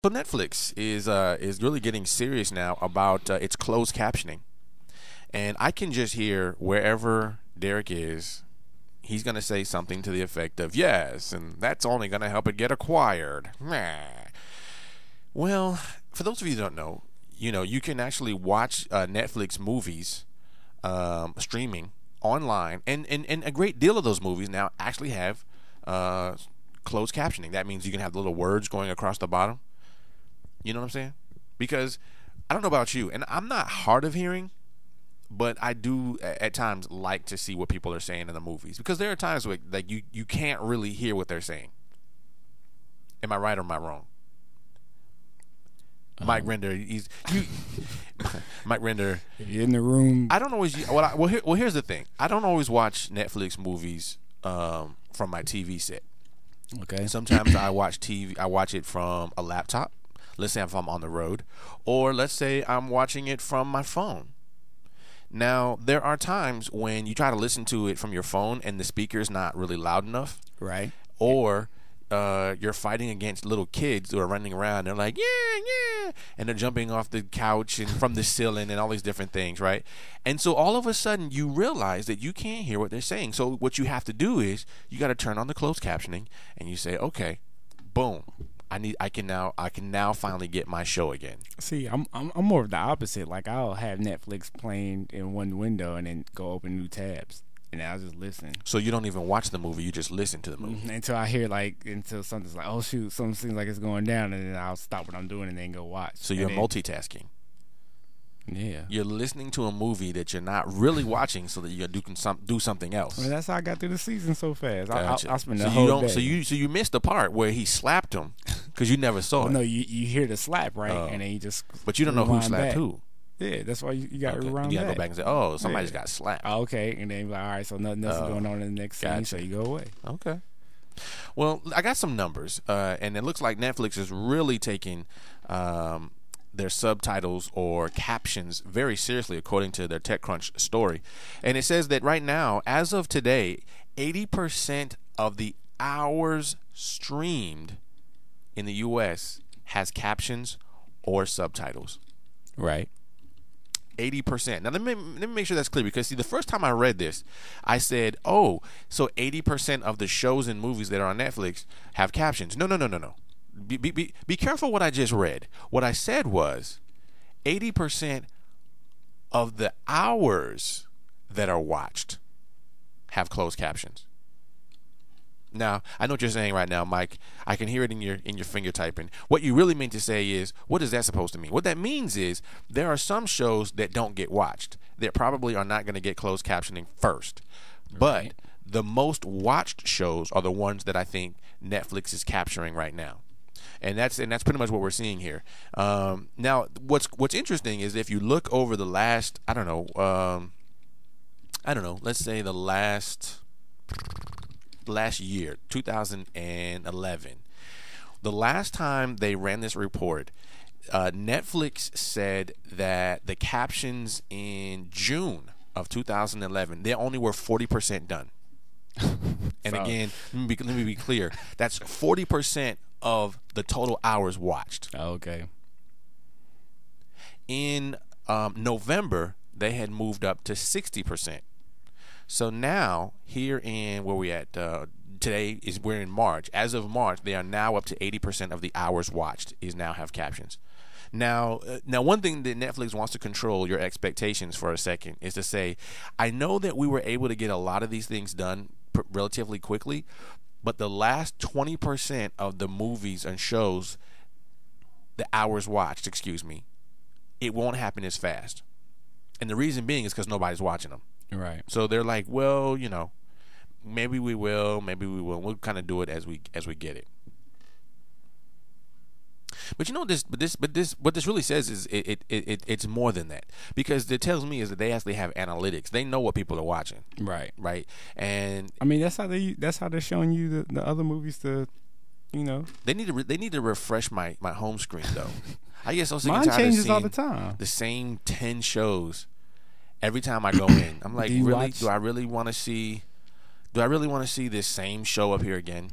So Netflix is really getting serious now about its closed captioning, and I can just hear wherever Derek is, he's gonna say something to the effect of yes, and that's only gonna help it get acquired. Nah. Well, for those of you who don't know, you can actually watch Netflix movies streaming online, and a great deal of those movies now actually have closed captioning. That means you can have little words going across the bottom. You know what I'm saying? Because I don't know about you, and I'm not hard of hearing, but I do at times like to see what people are saying in the movies, because there are times where like you can't really hear what they're saying. Am I right or am I wrong? Mike Render, Mike Render. In the room. I don't always. Well, here's the thing. I don't always watch Netflix movies from my TV set. Okay. Sometimes I watch TV. I watch it from a laptop. Let's say if I'm on the road, or let's say I'm watching it from my phone. Now, there are times when you try to listen to it from your phone and the speaker's not really loud enough. Right. Or you're fighting against little kids who are running around. They're like, yeah, and they're jumping off the couch and from the ceiling and all these different things, right? And so all of a sudden you realize that you can't hear what they're saying. So what you have to do is you got to turn on the closed captioning and you say, okay, boom. I can now finally get my show again. See, I'm more of the opposite. Like, I'll have Netflix playing in one window and then go open new tabs, and I'll just listen. So you don't even watch the movie; you just listen to the movie until I hear until something's like, oh shoot, something seems like it's going down, and then I'll stop what I'm doing and then go watch. So you're multitasking. Yeah, you're listening to a movie that you're not really watching, so that you can do something else. I mean, that's how I got through the season so fast. Gotcha. I spent the whole day. So you missed the part where he slapped him because you never saw it. No, you hear the slap, right, and then you just. But you don't know who slapped who. Yeah, that's why you got to rewind. You got to go back and say, oh, somebody just got slapped. Oh, okay, and then you're like, all right, so nothing else is going on in the next scene, so you go away. Okay. Well, I got some numbers, and it looks like Netflix is really taking their subtitles or captions very seriously, according to their TechCrunch story. And it says that right now, as of today, 80% of the hours streamed in the U.S. has captions or subtitles. Right. 80%. Now, let me make sure that's clear, because, see, the first time I read this, I said, oh, so 80% of the shows and movies that are on Netflix have captions. No. Be careful what I just read. What I said was 80% of the hours that are watched have closed captions. Now, I know what you're saying right now, Mike. I can hear it in your finger typing. What you really mean to say is, what is that supposed to mean? What that means is there are some shows that don't get watched that probably are not going to get closed captioning first. Right. But the most watched shows are the ones that I think Netflix is capturing right now. And that's pretty much what we're seeing here. Now, what's interesting is if you look over the last, let's say the last year, 2011, the last time they ran this report, Netflix said that the captions in June of 2011, they only were 40% done. And again, let me be clear. That's 40% of the total hours watched. Okay. In November, they had moved up to 60%. So now, here in where we at today is we're in March. As of March, they are now up to 80% of the hours watched is now have captions. Now, one thing that Netflix wants to control your expectations for a second is to say, I know that we were able to get a lot of these things done relatively quickly, but the last 20% of the movies and shows, the hours watched, it won't happen as fast. And the reason being is because nobody's watching them. Right. So they're like, well, maybe we will. We'll kind of do it as we get it. But what this really says is it's more than that, because it tells me is that they actually have analytics. They know what people are watching. Right. And I mean, that's how they're showing you the other movies to, They need to refresh my home screen though. I guess mine changes all the time. The same 10 shows every time I go in. I'm like, do I really want to see this same show up here again?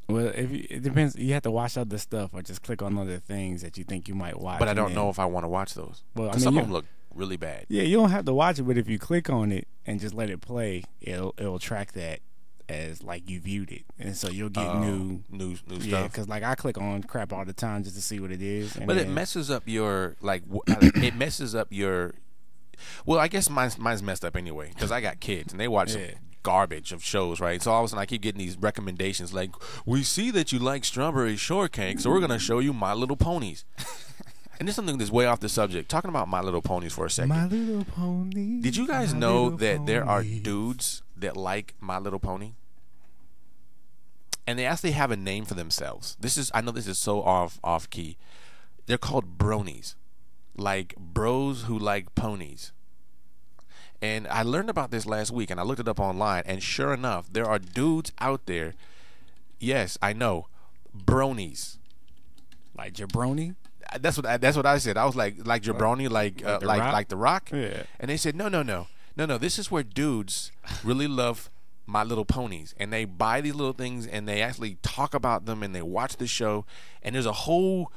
Well, it depends. You have to watch other stuff or just click on other things that you think you might watch. But I don't know if I want to watch those. Well, I mean, Some of them look really bad. Yeah, you don't have to watch it, but if you click on it and just let it play, it'll track that as like you viewed it, and so you'll get new stuff. Yeah, because like I click on crap all the time just to see what it is. And but it messes up your it messes up your. Well, I guess mine's messed up anyway because I got kids and they watch some garbage of shows, right? So all of a sudden I keep getting these recommendations like, we see that you like strawberry shortcake, so we're gonna show you My Little Ponies. And there's something that's way off the subject. Talking about My Little Ponies for a second. My Little Pony. Did you guys know that there are dudes that like My Little Pony? And they actually have a name for themselves. I know this is so off key. They're called bronies. Like bros who like ponies. And I learned about this last week and I looked it up online, and sure enough, there are dudes out there. Yes, I know. Bronies. Like jabroni? That's what I said. I was like jabroni, like the Rock. Yeah. And they said no. This is where dudes really love My Little Ponies, and they buy these little things, and they actually talk about them, and they watch the show. And there's a whole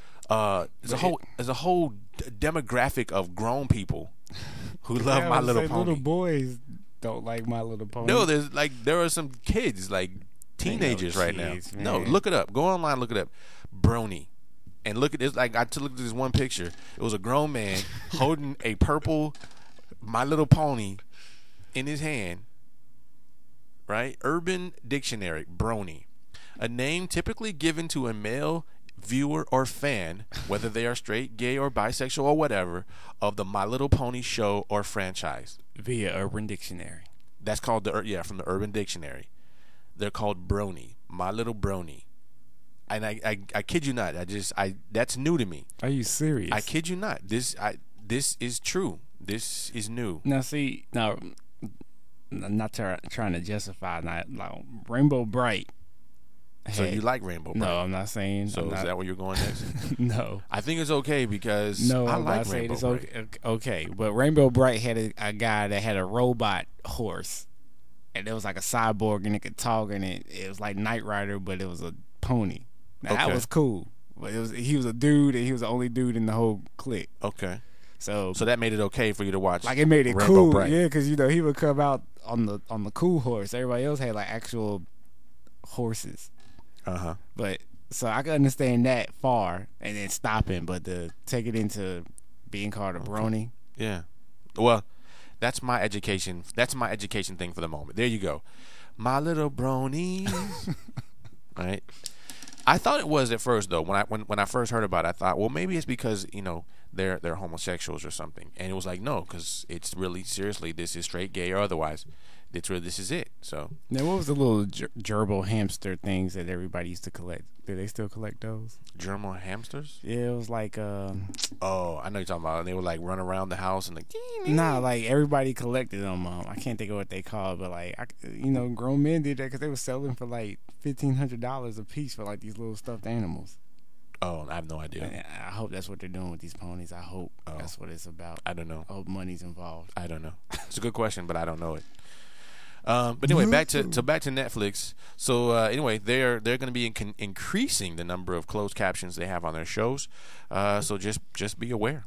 demographic of grown people who love My Little Pony. Little boys don't like My Little Pony. No, there are some kids, like teenagers right now. Man. No, look it up. Go online, look it up. Brony. And look at this. Like I looked at this one picture. It was a grown man holding a purple My Little Pony in his hand. Right? Urban Dictionary. Brony. A name typically given to a male viewer or fan, whether they are straight, gay, or bisexual, or whatever, of the My Little Pony show or franchise. Via Urban Dictionary. That's called from the Urban Dictionary. They're called brony. My Little Brony. And I kid you not. That's new to me. Are you serious? I kid you not. This is true. This is new. Now see, I'm not trying to justify that. Like Rainbow Bright. So you like Rainbow Bright? No, I'm not saying. So is that where you're going next? No. I think it's okay because I like Rainbow Bright. It's okay, but Rainbow Bright had a guy that had a robot horse, and it was like a cyborg, and it could talk, and it was like Knight Rider, but it was a pony. Now, that was cool. But he was a dude, and he was the only dude in the whole clique. Okay. So that made it okay for you to watch. Like it made it Rainbow cool, Bright. yeah, because he would come out on the cool horse. Everybody else had like actual horses. But so I could understand that far and then stopping, but to take it into being called a brony. Yeah. Well, that's my education. That's my education thing for the moment. There you go. My Little Bronies. Right. I thought it was at first though. When I first heard about it, I thought, well, maybe it's because they're homosexuals or something. And it was like, no, because it's really seriously, this is straight, gay, or otherwise. This is it. So now, what was the little gerbil hamster things that everybody used to collect? Do they still collect those? Gerbil hamsters? Yeah, it was like oh, I know you're talking about. They would like run around the house and like. Nah, like everybody collected them. I can't think of what they called, but like grown men did that because they were selling for like $1,500 a piece for like these little stuffed animals. Oh, I have no idea. And I hope that's what they're doing with these ponies. I hope that's what it's about. I don't know. I hope money's involved. I don't know. It's a good question, but I don't know it. But anyway, back to Netflix. So anyway, they're going to be increasing the number of closed captions they have on their shows. So just be aware.